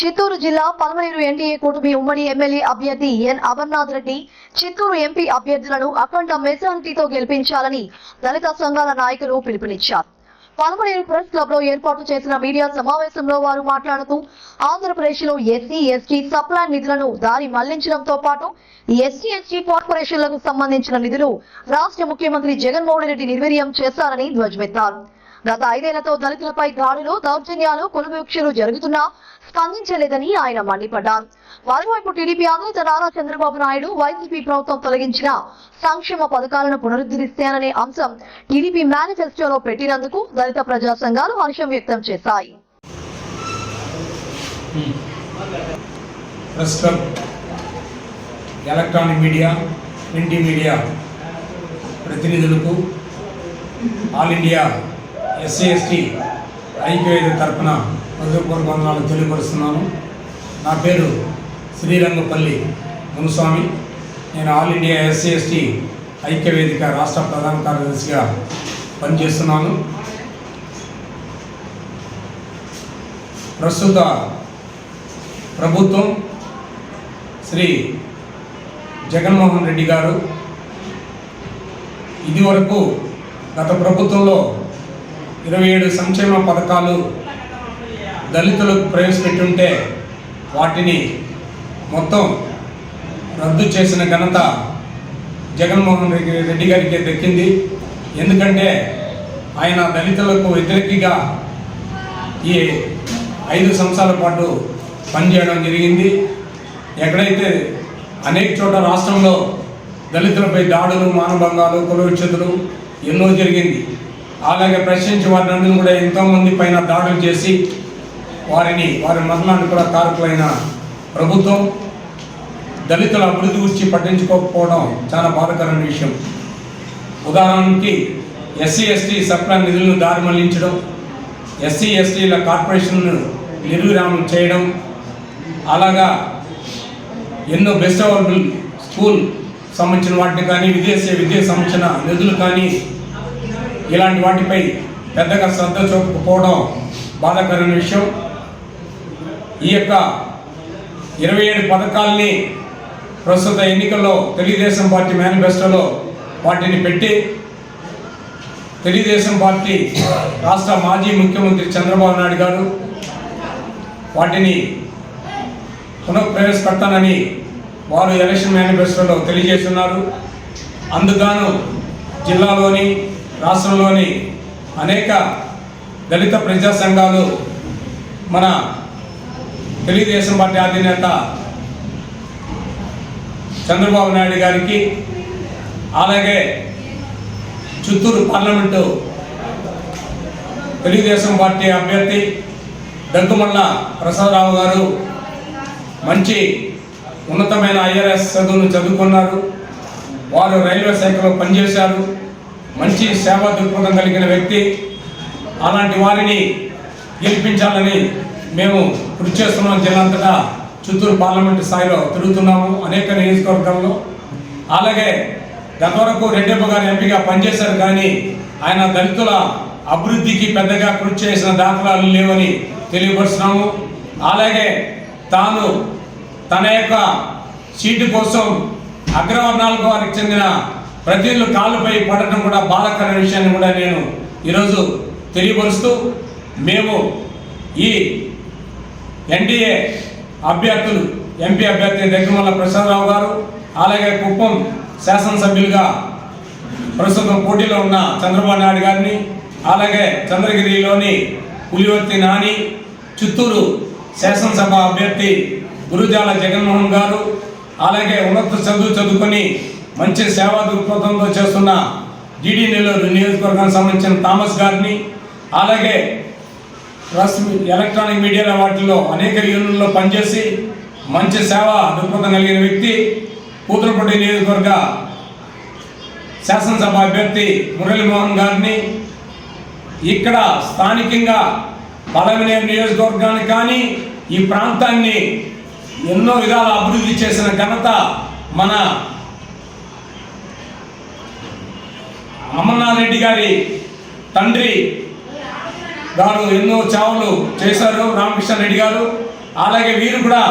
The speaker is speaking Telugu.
చిత్తూరు జిల్లా పలమనేరు ఎన్డీఏ కూటమి ఉమ్మడి ఎమ్మెల్యే అభ్యర్థి ఎన్ అమర్నాథ్ రెడ్డి చిత్తూరు ఎంపీ అభ్యర్థులను అఖండ మెజారిటీతో గెలిపించాలని దళిత సంఘాల నాయకులు పిలుపునిచ్చారు. పలమనేరు ప్రెస్ క్లబ్ లో ఏర్పాటు చేసిన మీడియా సమావేశంలో వారు మాట్లాడుతూ ఆంధ్రప్రదేశ్ లో ఎస్సీ/ఎస్టీ సప్లాన్ నిధులను దారి మళ్లించడంతో పాటు ఎస్సీ/ఎస్టీ కార్పొరేషన్లకు సంబంధించిన నిధులు రాష్ట్ర ముఖ్యమంత్రి జగన్మోహన్ రెడ్డి నిర్వీర్యం చేశారని ధ్వజమెత్తారు. గత 5 ఏళ్లతో దళితులపై దాడులు, దౌర్జన్యాలు, కులవివక్షలు జరుగుతున్నా స్పందించలేదని ఆయన మండిపడ్డారు. మరోవైపు టీడీపీ అధినేత నారా చంద్రబాబు నాయుడు వైసీపీ ప్రభుత్వం తొలగించిన సంక్షేమ పథకాలను పునరుద్ధరిస్తాననే అంశం టీడీపీ మేనిఫెస్టోలో పెట్టినందుకు దళిత ప్రజా సంఘాలు హర్షం వ్యక్తం చేశాయి. ఎలక్ట్రానిక్ మీడియా, ప్రింట్ మీడియా ప్రతినిధులకు ఆల్ ఇండియా ఎస్సీ/ఎస్టీ ఐక్యవేదిక తరఫున హృదయపూర్వక వందనాలు తెలియపరుస్తున్నాను. నా పేరు శ్రీరంగపల్లి మునుస్వామి. నేను ఆల్ ఇండియా ఎస్సీ/ఎస్టీ ఐక్యవేదిక రాష్ట్ర ప్రధాన కార్యదర్శిగా పనిచేస్తున్నాను. ప్రస్తుత ప్రభుత్వం శ్రీ జగన్మోహన్ రెడ్డి గారు ఇదివరకు గత ప్రభుత్వంలో 27 సంక్షేమ పథకాలు దళితులకు ప్రవేశపెట్టుంటే వాటిని మొత్తం రద్దు చేసిన ఘనత జగన్మోహన్ రెడ్డి గారికి దక్కింది. ఎందుకంటే ఆయన దళితులకు వ్యతిరేకంగా ఈ 5 సంవత్సరాల పాటు పనిచేయడం జరిగింది. ఎక్కడైతే అనేక చోట్ల రాష్ట్రంలో దళితులపై దాడులు, మానభంగాలు, కులవిచ్ఛేదులు ఎన్నో జరిగింది. అలాగే ప్రశ్నించి వారిని కూడా ఎంతోమంది పైన దాడులు చేసి వారి మరణానికి కూడా కారకులైన ప్రభుత్వం దళితుల అభివృద్ధి గురించి పట్టించుకోకపోవడం చాలా బాధాకరమైన విషయం. ఉదాహరణకి ఎస్సీ/ఎస్టీ సప్లాన్ నిధులను దారి మళ్లించడం, ఎస్సీ/ఎస్టీల కార్పొరేషన్ను నిర్వీర్యం చేయడం, అలాగా ఎన్నో బెస్ట్ అవైలబుల్ స్కూల్ సంబంధించిన వాటిని కానీ, విద్యకు సంబంధించిన నిధులు కానీ ఇలాంటి వాటిపై పెద్దగా శ్రద్ధ చూపకపోవడం బాధాకరమైన విషయం. ఈ యొక్క 27 పథకాలని ప్రస్తుత ఎన్నికల్లో తెలుగుదేశం పార్టీ మేనిఫెస్టోలో వాటిని పెట్టి తెలుగుదేశం పార్టీ రాష్ట్ర మాజీ ముఖ్యమంత్రి చంద్రబాబు నాయుడు గారు వాటిని పునఃప్రవేశపెడతానని వారు ఎలక్షన్ మేనిఫెస్టోలో తెలియజేస్తున్నారు. అందుకు జిల్లాలోని రాష్ట్రంలోని అనేక దళిత ప్రజా సంఘాలు మన తెలుగుదేశం పార్టీ అధినేత చంద్రబాబు నాయుడు గారికి, అలాగే చిత్తూరు పార్లమెంటు తెలుగుదేశం పార్టీ అభ్యర్థి దగ్గుమల్ల ప్రసాదరావు గారు మంచి ఉన్నతమైన IRS చదువును చదువుకున్నారు. వారు రైల్వే శాఖలో పనిచేశారు. మంచి సేవా దృక్పథం కలిగిన వ్యక్తి. అలాంటి వారిని గెలిపించాలని మేము కృషి చేస్తున్నాం. జిల్లా అంతటా చిత్తూరు పార్లమెంటు స్థాయిలో తిరుగుతున్నాము అనేక నియోజకవర్గాల్లో. అలాగే గత వరకు రెడ్డప్ప గారు ఎంపీగా పనిచేశారు, కానీ ఆయన దళితుల అభివృద్ధికి పెద్దగా కృషి చేసిన దాఖలాలు లేవని తెలియపరుస్తున్నాము. అలాగే తాను తన యొక్క సీటు కోసం అగ్రవర్ణాలకు వారికి చెందిన ప్రతినిధులు కాళ్ళపై పడటం కూడా బాధాకరమైన విషయాన్ని కూడా నేను ఈరోజు తెలియపరుస్తూ, మేము ఈ ఎన్డీఏ అభ్యర్థులు ఎంపీ అభ్యర్థి దగ్గుమల్ల ప్రసాదరావు గారు, అలాగే కుప్పం శాసనసభ్యులుగా ప్రస్తుతం పోటీలో ఉన్న చంద్రబాబు నాయుడు గారిని, అలాగే చంద్రగిరిలోని పులివర్తి నాని, చిత్తూరు శాసనసభ అభ్యర్థి గురుజాల జగన్మోహన్ గారు, అలాగే ఉన్నత చదువుకొని మంచి సేవా దృక్పథంతో చేస్తున్న జీడీ నెల్లూరు నియోజకవర్గానికి సంబంధించిన థామస్ గారిని, అలాగే ఎలక్ట్రానిక్ మీడియా వాటిల్లో అనేక యూనియన్లలో పనిచేసి మంచి సేవా దృక్పథం కలిగిన వ్యక్తి పూతలపట్టు నియోజకవర్గ శాసనసభ అభ్యర్థి మురళీమోహన్ గారిని, ఇక్కడ స్థానికంగా పలమనేరు నియోజకవర్గాన్ని కానీ ఈ ప్రాంతాన్ని ఎన్నో విధాల అభివృద్ధి చేసిన ఘనత మన అమర్నాథ్ రెడ్డి గారి తండ్రి గారు ఎన్నో సేవలు చేశారు. రామకృష్ణ రెడ్డి గారు అలాగే వీరు కూడా